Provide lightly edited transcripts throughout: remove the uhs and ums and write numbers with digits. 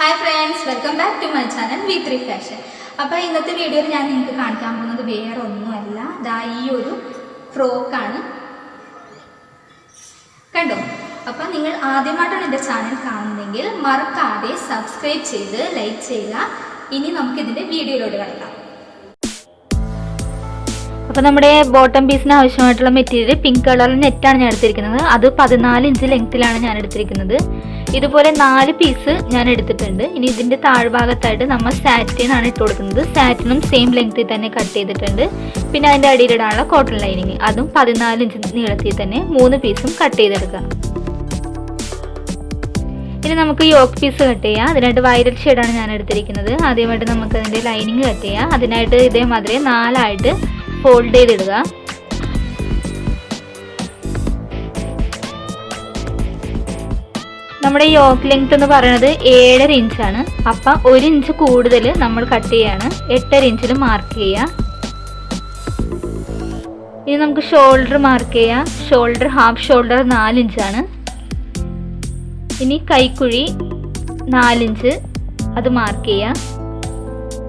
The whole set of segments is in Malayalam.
Hi friends, welcome back to my channel V3 Fashion. അപ്പോൾ ഇന്നത്തെ വീഡിയോയിൽ ഞാൻ നിങ്ങൾക്ക് കാണിക്കാൻ പോകുന്നത് വേറെ ഒന്നുമല്ല, ദാ ഈ ഒരു ഫ്രോക്ക് ആണ്. കണ്ടോ? അപ്പോൾ നിങ്ങൾ ആദ്യമായിട്ടാണ് എൻ്റെ ചാനൽ കാണുന്നതെങ്കിൽ മറക്കാതെ സബ്സ്ക്രൈബ് ചെയ്ത് ലൈക്ക് ചെയ്യുക. ഇനി നമുക്ക് ഇതിന്റെ വീഡിയോയിലോട്ട് കടക്കാം. അപ്പോൾ നമ്മുടെ ബോട്ടം പീസിന് ആവശ്യമായിട്ടുള്ള മെറ്റീരിയൽ പിങ്ക് കളർ നെറ്റാണ് ഞാൻ എടുത്തിരിക്കുന്നത്. അത് 14 ഇഞ്ച് ലെങ്ത്തിലാണ് ഞാൻ എടുത്തിരിക്കുന്നത്. ഇതുപോലെ 4 പീസ് ഞാൻ എടുത്തിട്ടുണ്ട്. ഇനി ഇതിന്റെ താഴ്ഭാഗത്തായിട്ട് നമ്മൾ സാറ്റിൻ ആണ് ഇട്ട് കൊടുക്കുന്നത്. സാറ്റിനും സെയിം ലെങ്ത്തിൽ തന്നെ കട്ട് ചെയ്തിട്ടുണ്ട്. പിന്നെ അതിന്റെ അടിയിലിടാനുള്ള കോട്ടൺ ലൈനിങ് അതും 14 ഇഞ്ച് നീളത്തിൽ തന്നെ 3 പീസും കട്ട് ചെയ്തെടുക്കാം. ഇനി നമുക്ക് യോക്ക് പീസ് കട്ട് ചെയ്യാം. അതിനായിട്ട് വയലറ്റ് ഷെയ്ഡാണ് ഞാൻ എടുത്തിരിക്കുന്നത്. ആദ്യമായിട്ട് നമുക്ക് അതിന്റെ ലൈനിങ് കട്ട് ചെയ്യാം. അതിനായിട്ട് ഇതേമാതിരി 4 ആയിട്ട് ഫോൾഡ് ചെയ്തിടുക. നമ്മുടെ യോക്ക് ലെങ്ത് എന്ന് പറയുന്നത് 7.5 ഇഞ്ചാണ്. അപ്പം 1 ഇഞ്ച് കൂടുതൽ നമ്മൾ കട്ട് ചെയ്യാണ്. 8.5 ഇഞ്ചിൽ മാർക്ക് ചെയ്യാം. ഇനി നമുക്ക് ഷോൾഡർ മാർക്ക് ചെയ്യാം. ഷോൾഡർ ഹാഫ് ഷോൾഡർ 4 ഇഞ്ചാണ്. ഇനി കൈക്കുഴി 4 ഇഞ്ച് അത് മാർക്ക് ചെയ്യാം.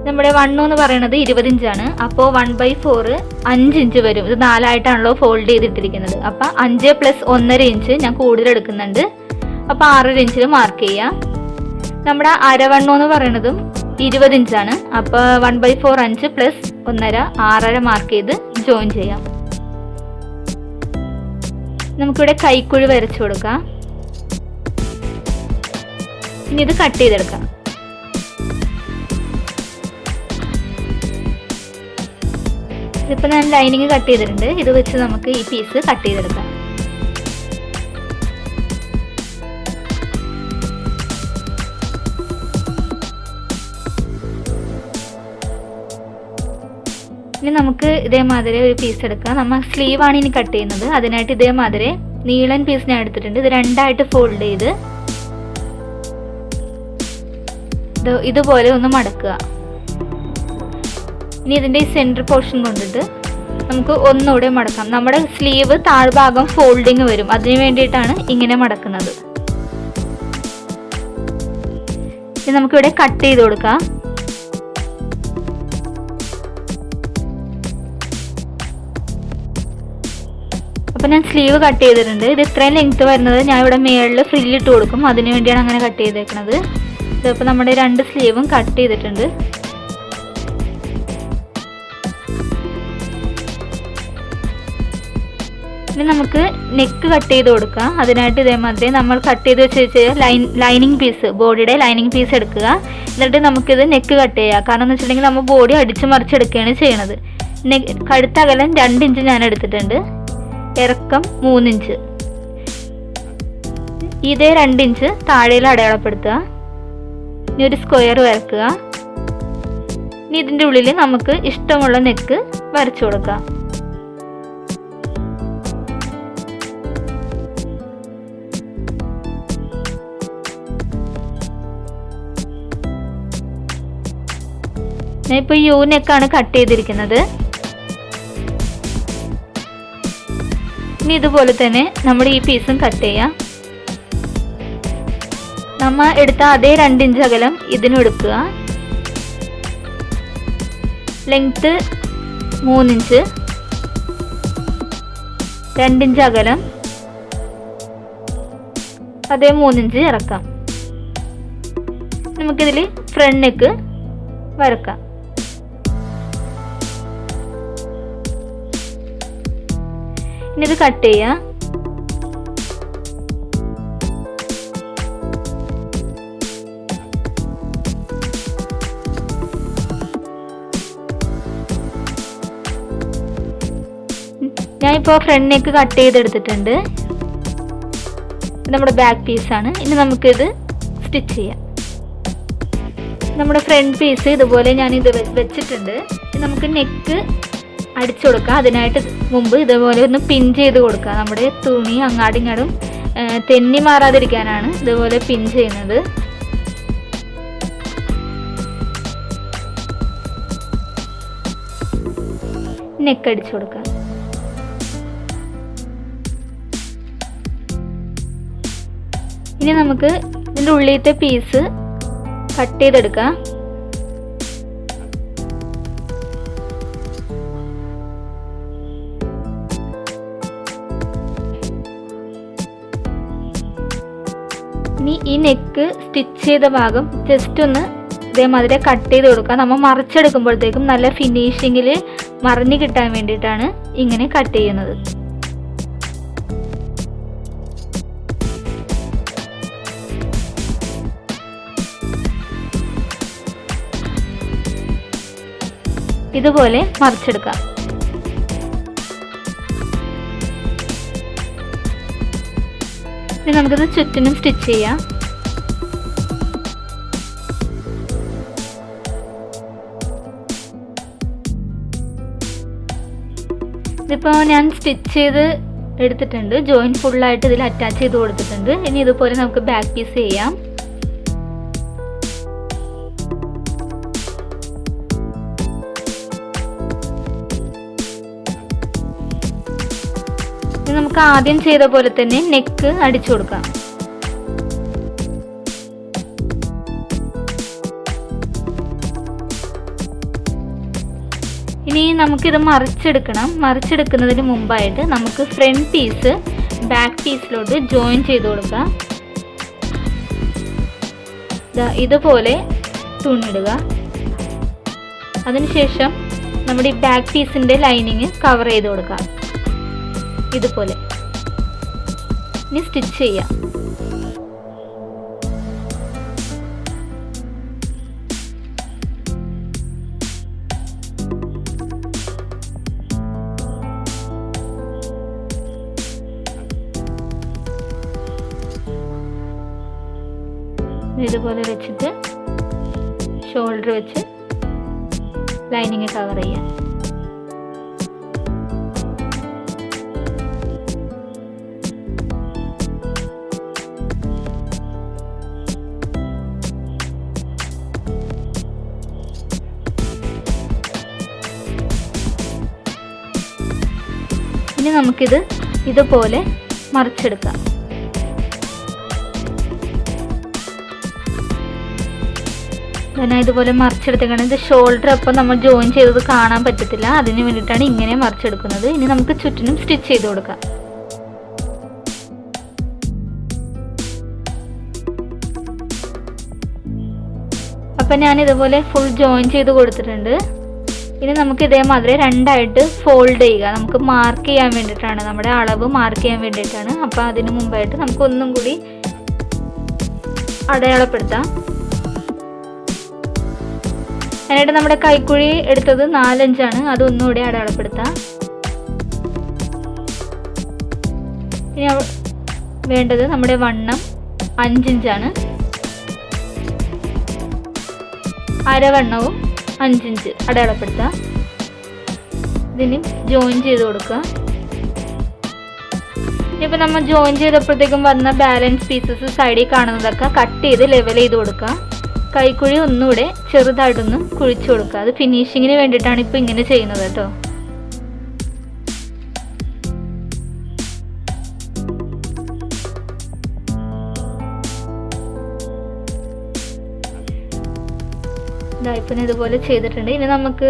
നമ്മുടെ വണ്ണം എന്ന് പറയുന്നത് 20 ഇഞ്ചാണ്. അപ്പോൾ 1/4 5 ഇഞ്ച് വരും. ഇത് 4 ആയിട്ടാണല്ലോ ഫോൾഡ് ചെയ്തിട്ടിരിക്കുന്നത്. അപ്പം 5 + 1.5 ഇഞ്ച് ഞാൻ കൂടുതൽ എടുക്കുന്നുണ്ട്. അപ്പോൾ 6.5 ഇഞ്ചിൽ മാർക്ക് ചെയ്യാം. നമ്മുടെ അരവണ്ണം എന്ന് പറയുന്നതും 20 ഇഞ്ചാണ്. അപ്പോൾ 1/4 5 + 1.5 6.5 മാർക്ക് ചെയ്ത് ജോയിൻ ചെയ്യാം. നമുക്കിവിടെ കൈക്കുഴി വരച്ചു കൊടുക്കാം. ഇനി ഇത് കട്ട് ചെയ്തെടുക്കാം. ഇതിപ്പോൾ ഞാൻ ലൈനിങ് കട്ട് ചെയ്തിട്ടുണ്ട്. ഇത് വെച്ച് നമുക്ക് ഈ പീസ് കട്ട് ചെയ്തെടുക്കാം. ഇനി നമുക്ക് ഇതേമാതിരി ഒരു പീസ് എടുക്കാം. നമ്മൾ സ്ലീവാണ് ഇനി കട്ട് ചെയ്യുന്നത്. അതിനായിട്ട് ഇതേമാതിരി നീളൻ പീസ് ഞാൻ എടുത്തിട്ടുണ്ട്. ഇത് 2 ആയിട്ട് ഫോൾഡ് ചെയ്ത് ഇതുപോലെ ഒന്ന് മടക്കുക. ഇനി ഇതിൻ്റെ ഈ സെൻറ്റർ പോർഷൻ കൊണ്ടിട്ട് നമുക്ക് ഒന്നുകൂടെ മടക്കാം. നമ്മുടെ സ്ലീവ് താഴ്ഭാഗം ഫോൾഡിങ് വരും. അതിന് വേണ്ടിയിട്ടാണ് ഇങ്ങനെ മടക്കുന്നത്. ഇനി നമുക്കിവിടെ കട്ട് ചെയ്ത് കൊടുക്കാം. അപ്പം ഞാൻ സ്ലീവ് കട്ട് ചെയ്തിട്ടുണ്ട്. ഇത് ഇത്രയും ലെങ്ത്ത് വരുന്നത് ഞാൻ ഇവിടെ മേളിൽ ഫ്രില്ലിട്ട് കൊടുക്കും. അതിന് വേണ്ടിയാണ് അങ്ങനെ കട്ട് ചെയ്തേക്കുന്നത്. ഇതിപ്പോൾ നമ്മുടെ 2 സ്ലീവും കട്ട് ചെയ്തിട്ടുണ്ട്. ഇനി നമുക്ക് നെക്ക് കട്ട് ചെയ്ത് കൊടുക്കാം. അതിനായിട്ട് ഇതേമാതിരി നമ്മൾ കട്ട് ചെയ്ത് വെച്ച് ലൈനിങ് പീസ്, ബോഡിയുടെ ലൈനിങ് പീസ് എടുക്കുക. എന്നിട്ട് നമുക്കിത് നെക്ക് കട്ട് ചെയ്യാം. കാരണം എന്ന് വെച്ചിട്ടുണ്ടെങ്കിൽ നമ്മൾ ബോഡി അടിച്ച് മറിച്ചെടുക്കുകയാണ് ചെയ്യണത്. കഴുത്തകലം 2 ഇഞ്ച് ഞാൻ എടുത്തിട്ടുണ്ട്. ഇറക്കം 3 ഇഞ്ച്. ഇതേ 2 ഇഞ്ച് താഴെയിൽ അടയാളപ്പെടുത്തുക. ഇനി ഒരു സ്ക്വയർ വരക്കുക. ഇനി ഇതിൻ്റെ ഉള്ളിൽ നമുക്ക് ഇഷ്ടമുള്ള നെക്ക് വരച്ചു കൊടുക്കാം. ഞാൻ ഇപ്പോൾ യു നെക്കാണ് കട്ട് ചെയ്തിരിക്കുന്നത്. ഇനി ഇതുപോലെ തന്നെ നമ്മൾ ഈ പീസും കട്ട് ചെയ്യാം. നമ്മൾ എടുത്ത അതേ 2 ഇഞ്ച് അകലം ഇതിനും എടുക്കുക. ലെങ്ത്ത് 3 ഇഞ്ച്, 2 ഇഞ്ച് അകലം, അതേ 3 ഇഞ്ച് ഇറക്കാം. നമുക്കിതിൽ ഫ്രണ്ട് നെക്ക് വരക്കാം. ഇനി ഇത് കട്ട് ചെയ്യാം. ഞാനിപ്പോൾ ഫ്രണ്ട് നെക്ക് കട്ട് ചെയ്തെടുത്തിട്ടുണ്ട്. നമ്മുടെ ബാക്ക് പീസാണ്. ഇനി നമുക്കിത് സ്റ്റിച്ച് ചെയ്യാം. നമ്മുടെ ഫ്രണ്ട് പീസ് ഇതുപോലെ ഞാനിത് വെച്ചിട്ടുണ്ട്. നമുക്ക് നെക്ക് അടിച്ചു കൊടുക്കുക. അതിനായിട്ട് മുമ്പ് ഇതുപോലെ ഒന്ന് പിൻ ചെയ്ത് കൊടുക്കുക. നമ്മുടെ തുണി അങ്ങാടും ഇങ്ങാടും തെന്നി മാറാതിരിക്കാനാണ് ഇതുപോലെ പിൻ ചെയ്യുന്നത്. നെക്ക് അടിച്ചു കൊടുക്കുക. ഇനി നമുക്ക് ഇതിൻ്റെ ഉള്ളിലത്തെ പീസ് കട്ട് ചെയ്തെടുക്കാം. ഇനി ഈ നെക്ക് സ്റ്റിച്ച് ചെയ്ത ഭാഗം ജസ്റ്റ് ഒന്ന് ഇതേമാതിരി കട്ട് ചെയ്ത് കൊടുക്കാം. നമ്മൾ മറിച്ചെടുക്കുമ്പോഴത്തേക്കും നല്ല ഫിനിഷിങ്ങിൽ മറിഞ്ഞ് കിട്ടാൻ വേണ്ടിയിട്ടാണ് ഇങ്ങനെ കട്ട് ചെയ്യുന്നത്. ഇതുപോലെ മറിച്ചെടുക്കാം. ഇനി നമുക്കിത് ചുറ്റിനും സ്റ്റിച്ച് ചെയ്യാം. ഇതിപ്പോൾ ഞാൻ സ്റ്റിച്ച് ചെയ്ത് എടുത്തിട്ടുണ്ട്. ജോയിൻ ഫുള്ളായിട്ട് ഇതിൽ അറ്റാച്ച് ചെയ്ത് കൊടുത്തിട്ടുണ്ട്. ഇനി ഇതുപോലെ നമുക്ക് ബാക്ക് പീസ് ചെയ്യാം. നമുക്ക് ആദ്യം ചെയ്ത പോലെ തന്നെ നെക്ക് അടിച്ചു കൊടുക്കാം. ഇനി നമുക്കിത് മറിച്ചെടുക്കണം. മറിച്ചെടുക്കുന്നതിന് മുമ്പായിട്ട് നമുക്ക് ഫ്രണ്ട് പീസ് ബാക്ക് പീസിലോട്ട് ജോയിൻ ചെയ്ത് കൊടുക്കാം. ഇതുപോലെ തുണിയിടുക. അതിനുശേഷം നമ്മുടെ ഈ ബാക്ക് പീസിൻ്റെ ലൈനിങ് കവർ ചെയ്ത് കൊടുക്കാം. ഇതുപോലെ ഇനി സ്റ്റിച്ച് ചെയ്യാം. ഇതുപോലെ വെച്ചിട്ട് ഷോൾഡർ വെച്ച് ലൈനിങ് കവർ ചെയ്യാം. ഇനി നമുക്കിത് ഇതുപോലെ മറിച്ചെടുക്കാം. ഞാൻ ഇതുപോലെ മറിച്ചെടുത്തേക്കാണ്. ഇത് ഷോൾഡർ അപ്പം നമ്മൾ ജോയിൻ ചെയ്തത് കാണാൻ പറ്റത്തില്ല. അതിന് വേണ്ടിയിട്ടാണ് ഇങ്ങനെ മറിച്ചെടുക്കുന്നത്. ഇനി നമുക്ക് ചുറ്റിനും സ്റ്റിച്ച് ചെയ്ത് കൊടുക്കാം. അപ്പം ഞാൻ ഇതുപോലെ ഫുൾ ജോയിൻ ചെയ്ത് കൊടുത്തിട്ടുണ്ട്. ഇനി നമുക്ക് ഇതേമാതിരി രണ്ടായിട്ട് ഫോൾഡ് ചെയ്യുക. നമുക്ക് മാർക്ക് ചെയ്യാൻ വേണ്ടിയിട്ടാണ്, നമ്മുടെ അളവ് മാർക്ക് ചെയ്യാൻ വേണ്ടിയിട്ടാണ്. അപ്പം അതിന് മുമ്പായിട്ട് നമുക്ക് ഒന്നും കൂടി അടയാളപ്പെടുത്താം. എന്നിട്ട് നമ്മുടെ കൈക്കുഴി എടുത്തത് 4 ഇഞ്ചാണ്. അതൊന്നുകൂടി അടയാളപ്പെടുത്താം. ഇനി വേണ്ടത് നമ്മുടെ വണ്ണം 5 ഇഞ്ചാണ്. അരവണ്ണവും 5 ഇഞ്ച് അടയാളപ്പെടുത്താം. ഇതിന് ജോയിൻ ചെയ്ത് കൊടുക്കുക. ഇനിയിപ്പോൾ നമ്മൾ ജോയിൻ ചെയ്തപ്പോഴത്തേക്കും വന്ന ബാലൻസ് പീസസ് സൈഡിൽ കാണുന്നതൊക്കെ കട്ട് ചെയ്ത് ലെവൽ ചെയ്ത് കൊടുക്കുക. കൈക്കുഴി ഒന്നുകൂടെ ചെറുതായിട്ടൊന്ന് കുഴിച്ചു കൊടുക്കുക. അത് ഫിനിഷിങ്ങിന് വേണ്ടിയിട്ടാണ് ഇപ്പോൾ ഇങ്ങനെ ചെയ്യുന്നത് കേട്ടോ. ഇപ്പം ഇതുപോലെ ചെയ്തിട്ടുണ്ട്. ഇനി നമുക്ക്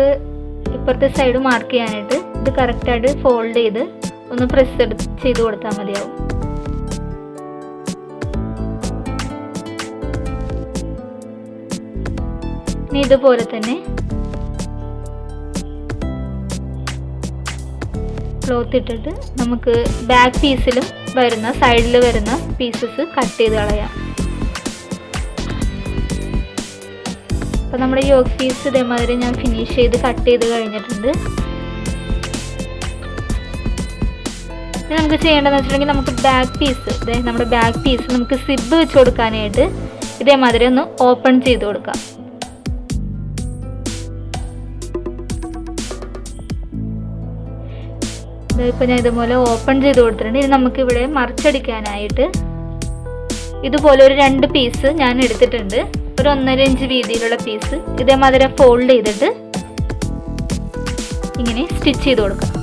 ഇപ്പുറത്തെ സൈഡ് മാർക്ക് ചെയ്യാനായിട്ട് ഇത് കറക്റ്റായിട്ട് ഫോൾഡ് ചെയ്ത് ഒന്ന് പ്രസ് ചെയ്ത് കൊടുത്താൽ മതിയാവും. ഇനി ഇതുപോലെ തന്നെ ക്ലോത്ത് ഇട്ടിട്ട് നമുക്ക് ബാക്ക് പീസിലും വരുന്ന സൈഡിൽ വരുന്ന പീസസ് കട്ട് ചെയ്ത് കളയാം. അപ്പം നമ്മുടെ യോക്ക് പീസ് ഇതേമാതിരി ഞാൻ ഫിനിഷ് ചെയ്ത് കട്ട് ചെയ്ത് കഴിഞ്ഞിട്ടുണ്ട്. ഇനി നമുക്ക് ചെയ്യേണ്ടതെന്ന് വെച്ചിട്ടുണ്ടെങ്കിൽ നമുക്ക് ബാക്ക് പീസ് നമ്മുടെ ബാക്ക് പീസ് നമുക്ക് സിബ് വെച്ച് കൊടുക്കാനായിട്ട് ഇതേമാതിരി ഒന്ന് ഓപ്പൺ ചെയ്ത് കൊടുക്കാം. ഇപ്പം ഞാൻ ഇതുപോലെ ഓപ്പൺ ചെയ്ത് കൊടുത്തിട്ടുണ്ട്. ഇനി നമുക്കിവിടെ മറിച്ചടിക്കാനായിട്ട് ഇതുപോലെ ഒരു 2 പീസ് ഞാൻ എടുത്തിട്ടുണ്ട്. ഒരു 1.5 ഇഞ്ച് വീതിയിലുള്ള പീസ് ഇതേമാതിരി ഫോൾഡ് ചെയ്തിട്ട് ഇങ്ങനെ സ്റ്റിച്ച് ചെയ്ത് കൊടുക്കാം.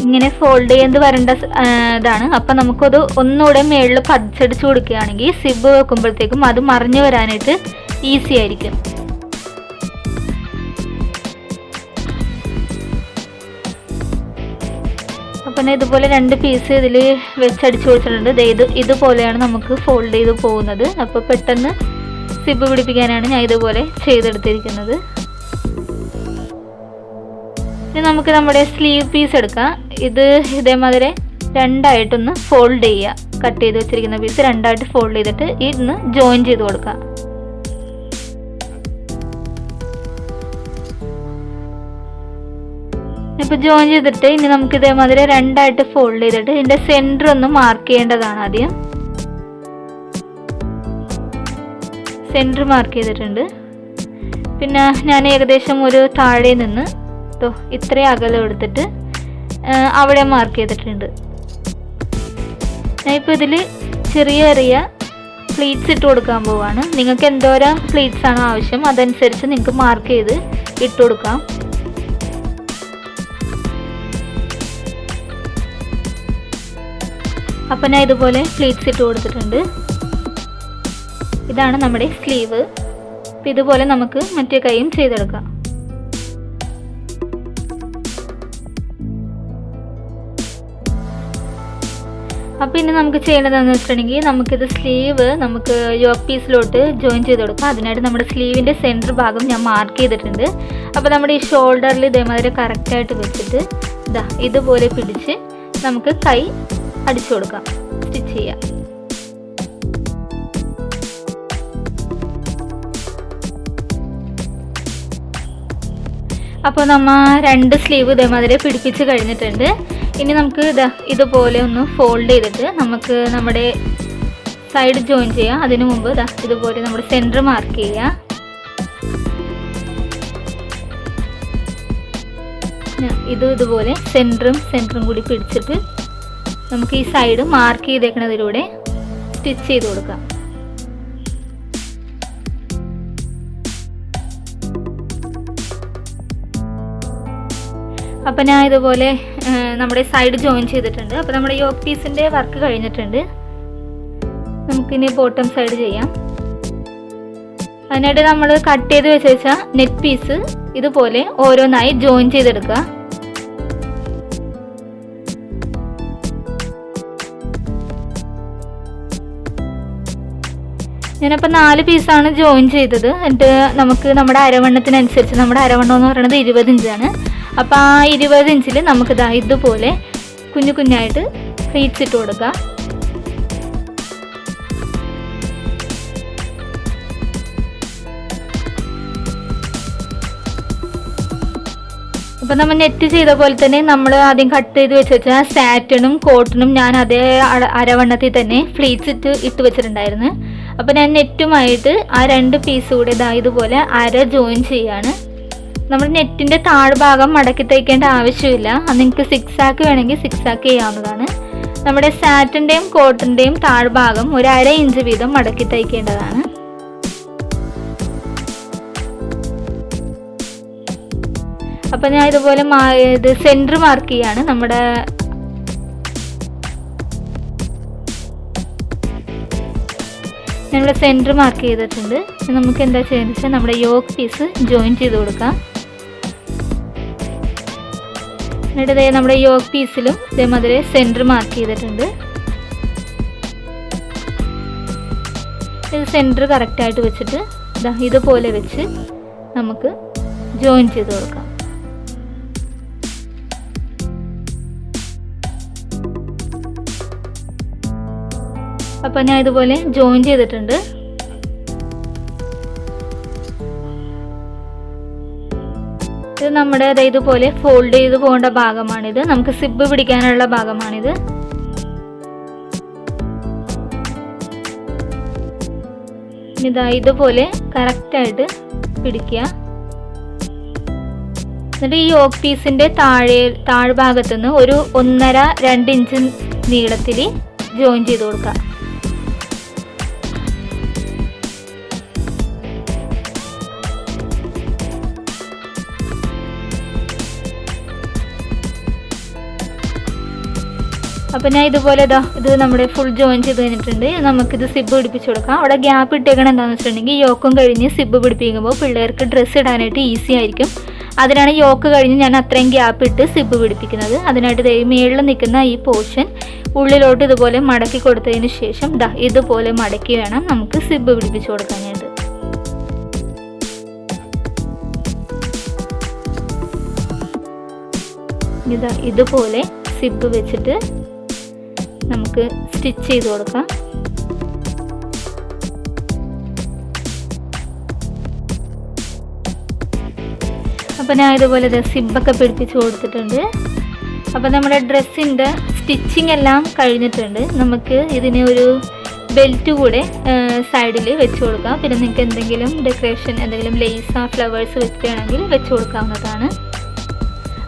ഇങ്ങനെ ഫോൾഡ് ചെയ്ത് വരേണ്ട ഇതാണ്. അപ്പം നമുക്കത് ഒന്നുകൂടെ മേളിൽ പതിച്ചടിച്ച് കൊടുക്കുകയാണെങ്കിൽ സിബ് വെക്കുമ്പോഴത്തേക്കും അത് മറിഞ്ഞു വരാനായിട്ട് ഈസി ആയിരിക്കും. അപ്പം ഇതുപോലെ 2 പീസ് ഇതിൽ വെച്ചടിച്ച് കൊടുത്തിട്ടുണ്ട്. ഇതുപോലെയാണ് നമുക്ക് ഫോൾഡ് ചെയ്ത് പോകുന്നത്. അപ്പോൾ പെട്ടെന്ന് സിബ് പിടിപ്പിക്കാനാണ് ഞാൻ ഇതുപോലെ ചെയ്തെടുത്തിരിക്കുന്നത്. ഇനി നമുക്ക് നമ്മുടെ സ്ലീവ് പീസ് എടുക്കാം. ഇത് ഇതേമാതിരി 2ആയിട്ടൊന്ന് ഫോൾഡ് ചെയ്യുക. കട്ട് ചെയ്ത് വെച്ചിരിക്കുന്ന പീസ് 2ആയിട്ട് ഫോൾഡ് ചെയ്തിട്ട് ഇന്ന് ജോയിൻ ചെയ്ത് കൊടുക്കാം. ഇപ്പോൾ ജോയിൻ ചെയ്തിട്ട് ഇനി നമുക്ക് ഇതേമാതിരി 2ആയിട്ട് ഫോൾഡ് ചെയ്തിട്ട് ഇതിൻ്റെ സെൻറ്റർ ഒന്ന് മാർക്ക് ചെയ്യേണ്ടതാണ്. ആദ്യം സെൻറ്റർ മാർക്ക് ചെയ്തിട്ടുണ്ട്. പിന്നെ ഞാൻ ഏകദേശം ഒരു താഴെ നിന്ന് ഇത്രയും അകലം എടുത്തിട്ട് അവിടെ മാർക്ക് ചെയ്തിട്ടുണ്ട്. ഞാൻ ഇപ്പോൾ ഇതിൽ ചെറിയ പ്ലീറ്റ്സ് ഇട്ട് കൊടുക്കാൻ പോവാണ്. നിങ്ങൾക്ക് എന്തോരം പ്ലീറ്റ്സ് ആണോ ആവശ്യം അതനുസരിച്ച് നിങ്ങൾക്ക് മാർക്ക് ചെയ്ത് ഇട്ട് കൊടുക്കാം. അപ്പം ഞാൻ ഇതുപോലെ പ്ലീറ്റ്സ് ഇട്ട് കൊടുത്തിട്ടുണ്ട്. ഇതാണ് നമ്മുടെ സ്ലീവ്. അപ്പം ഇതുപോലെ നമുക്ക് മറ്റേ കൈയും ചെയ്തെടുക്കാം. അപ്പോൾ ഇനി നമുക്ക് ചെയ്യേണ്ടതെന്ന് വെച്ചിട്ടുണ്ടെങ്കിൽ നമുക്കിത് സ്ലീവ് നമുക്ക് യോക്ക് പീസിലോട്ട് ജോയിൻ ചെയ്ത് കൊടുക്കാം. അതിനായിട്ട് നമ്മുടെ സ്ലീവിൻ്റെ സെൻറ്റർ ഭാഗം ഞാൻ മാർക്ക് ചെയ്തിട്ടുണ്ട്. അപ്പോൾ നമ്മുടെ ഈ ഷോൾഡറിൽ ഇതേമാതിരി കറക്റ്റായിട്ട് വെച്ചിട്ട് ഇതുപോലെ പിടിച്ച് നമുക്ക് കൈ അടിച്ചു കൊടുക്കാം, സ്റ്റിച്ച് ചെയ്യാം. അപ്പോൾ നമ്മൾ 2 സ്ലീവ് ഇതേമാതിരി പിടിപ്പിച്ച് കഴിഞ്ഞിട്ടുണ്ട്. ഇനി നമുക്ക് ഇതുപോലെ ഒന്ന് ഫോൾഡ് ചെയ്തിട്ട് നമുക്ക് നമ്മുടെ സൈഡ് ജോയിൻ ചെയ്യാം. അതിനു മുമ്പ് ഇതുപോലെ നമ്മുടെ സെൻറ്റർ മാർക്ക് ചെയ്യുക. ഇതുപോലെ സെൻറ്ററും കൂടി പിടിച്ചിട്ട് നമുക്ക് ഈ സൈഡ് മാർക്ക് ചെയ്തേക്കുന്നതിലൂടെ സ്റ്റിച്ച് ചെയ്ത് കൊടുക്കാം. അപ്പം ഞാൻ ഇതുപോലെ നമ്മുടെ സൈഡ് ജോയിൻ ചെയ്തിട്ടുണ്ട്. അപ്പോൾ നമ്മുടെ യോക്ക് പീസിൻ്റെ വർക്ക് കഴിഞ്ഞിട്ടുണ്ട്. നമുക്കിനി ബോട്ടം സൈഡ് ചെയ്യാം. അതിനായിട്ട് നമ്മൾ കട്ട് ചെയ്ത് വെച്ച നെറ്റ് പീസ് ഇതുപോലെ ഓരോന്നായി ജോയിൻ ചെയ്തെടുക്കുക. ഞാനപ്പോൾ 4 പീസാണ് ജോയിൻ ചെയ്തത്. എന്നിട്ട് നമുക്ക് നമ്മുടെ അരവണ്ണത്തിനനുസരിച്ച്, നമ്മുടെ അരവണ്ണം എന്ന് പറയുന്നത് 20 ഇഞ്ചാണ്. അപ്പോൾ ആ 20 ഇഞ്ചിൽ നമുക്ക് ഇതുപോലെ കുഞ്ഞായിട്ട് പ്ലീറ്റ്സ് ഇട്ട് കൊടുക്കുക. അപ്പം നമ്മൾ നെറ്റ് ചെയ്ത പോലെ തന്നെ നമ്മൾ ആദ്യം കട്ട് ചെയ്ത് വെച്ചാൽ സാറ്റനും കോട്ടണും ഞാൻ അതേ അരവണ്ണത്തിൽ തന്നെ പ്ലീറ്റ്സ് ഇട്ട് വെച്ചിട്ടുണ്ടായിരുന്നു. അപ്പോൾ ഞാൻ നെറ്റുമായിട്ട് ആ 2 പീസ് കൂടെ ഇതുപോലെ അര ജോയിൻ ചെയ്യാണ്. നമ്മൾ നെറ്റിൻ്റെ താഴ്ഭാഗം മടക്കി തയ്ക്കേണ്ട ആവശ്യമില്ല. അത് നിങ്ങൾക്ക് 6 ആക്ക് വേണമെങ്കിൽ 6 ആക്ക് ചെയ്യാവുന്നതാണ്. നമ്മുടെ സാറ്റിൻ്റെയും കോട്ടൻ്റെയും താഴ്ഭാഗം ഒരു 1/2 ഇഞ്ച് വീതം മടക്കി തയ്ക്കേണ്ടതാണ്. അപ്പം ഞാൻ ഇതുപോലെ സെൻറ്റർ മാർക്ക് ചെയ്യാണ്. നമ്മുടെ സെൻറ്റർ മാർക്ക് ചെയ്തിട്ടുണ്ട്. നമുക്ക് എന്താ ചെയ്യുന്നത് വെച്ചാൽ നമ്മുടെ യോക്ക് പീസ് ജോയിൻ ചെയ്ത് കൊടുക്കാം. എന്നിട്ട് നമ്മുടെ യോക്ക് പീസിലും ഇതേമാതിരി സെൻറ്റർ മാർക്ക് ചെയ്തിട്ടുണ്ട്. ഇത് സെൻറ്റർ കറക്റ്റായിട്ട് വെച്ചിട്ട് ഇതുപോലെ വെച്ച് നമുക്ക് ജോയിൻ ചെയ്ത് കൊടുക്കാം. അപ്പം ഞാൻ ഇതുപോലെ ജോയിൻ ചെയ്തിട്ടുണ്ട്. ഇത് നമ്മുടെ ഇതുപോലെ ഫോൾഡ് ചെയ്ത് പോകേണ്ട ഭാഗമാണിത്. നമുക്ക് സിബ് പിടിക്കാനുള്ള ഭാഗമാണിത്. ഇതുപോലെ കറക്റ്റായിട്ട് പിടിക്കുക. എന്നിട്ട് ഈ യോക്ക് പീസിൻ്റെ താഴ്ഭാഗത്തുനിന്ന് ഒരു 1.5-2 ഇഞ്ച് നീളത്തിൽ ജോയിൻ ചെയ്ത് കൊടുക്കുക. അപ്പോൾ ഞാൻ ഇതുപോലെ ഇത് നമ്മുടെ ഫുൾ ജോയിൻ ചെയ്ത് കഴിഞ്ഞിട്ടുണ്ട്. നമുക്കിത് സിബ് പിടിപ്പിച്ച് കൊടുക്കാം. അവിടെ ഗ്യാപ്പ് ഇട്ടേക്കണം എന്താണെന്ന് വെച്ചിട്ടുണ്ടെങ്കിൽ യോക്കും കഴിഞ്ഞ് സിബ് പിടിപ്പിക്കുമ്പോൾ പിള്ളേർക്ക് ഡ്രസ്സ് ഇടാനായിട്ട് ഈസി ആയിരിക്കും. അതിനാണ് യോക്ക് കഴിഞ്ഞ് ഞാൻ അത്രയും ഗ്യാപ്പ് ഇട്ട് സിബ് പിടിപ്പിക്കുന്നത്. അതിനായിട്ട് മേളിൽ നിൽക്കുന്ന ഈ പോർഷൻ ഉള്ളിലോട്ട് ഇതുപോലെ മടക്കി കൊടുത്തതിന് ശേഷം ഇതുപോലെ മടക്കി വേണം നമുക്ക് സിബ് പിടിപ്പിച്ച് കൊടുക്കാനായിട്ട്. ഇതുപോലെ സിബ് വെച്ചിട്ട് നമുക്ക് സ്റ്റിച്ച് ചെയ്ത് കൊടുക്കാം. അപ്പോൾ ഞാൻ ഇതുപോലെ സിബൊക്കെ പിടിപ്പിച്ച് കൊടുത്തിട്ടുണ്ട്. അപ്പോൾ നമ്മുടെ ഡ്രസ്സിൻ്റെ സ്റ്റിച്ചിങ് എല്ലാം കഴിഞ്ഞിട്ടുണ്ട്. നമുക്ക് ഇതിന് ഒരു ബെൽറ്റ് കൂടെ സൈഡിൽ വെച്ച് കൊടുക്കാം. പിന്നെ നിങ്ങൾക്ക് എന്തെങ്കിലും ഡെക്കറേഷൻ, എന്തെങ്കിലും ലേസോ ഫ്ലവേഴ്സ് വെക്കുകയാണെങ്കിൽ വെച്ച് കൊടുക്കാവുന്നതാണ്.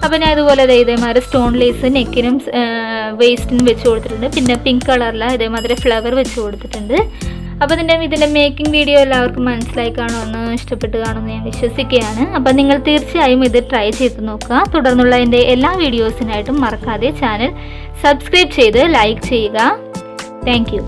അപ്പോൾ ഞാൻ ഇതുപോലെ ഇതേമാതിരി സ്റ്റോൺ ലേസ് നെക്കിനും വേസ്റ്റിനും വെച്ച് കൊടുത്തിട്ടുണ്ട്. പിന്നെ പിങ്ക് കളറിൽ ഇതേമാതിരി ഫ്ലവർ വെച്ച് കൊടുത്തിട്ടുണ്ട്. അപ്പോൾ ഇതിൻ്റെ മേക്കിംഗ് വീഡിയോ എല്ലാവർക്കും മനസ്സിലായി കാണുമെന്ന്, ഇഷ്ടപ്പെട്ട് കാണുമെന്ന് ഞാൻ വിശ്വസിക്കുകയാണ്. അപ്പോൾ നിങ്ങൾ തീർച്ചയായും ഇത് ട്രൈ ചെയ്ത് നോക്കുക. തുടർന്നുള്ള എൻ്റെ എല്ലാ വീഡിയോസിനായിട്ടും മറക്കാതെ ചാനൽ സബ്സ്ക്രൈബ് ചെയ്ത് ലൈക്ക് ചെയ്യുക. Thank you.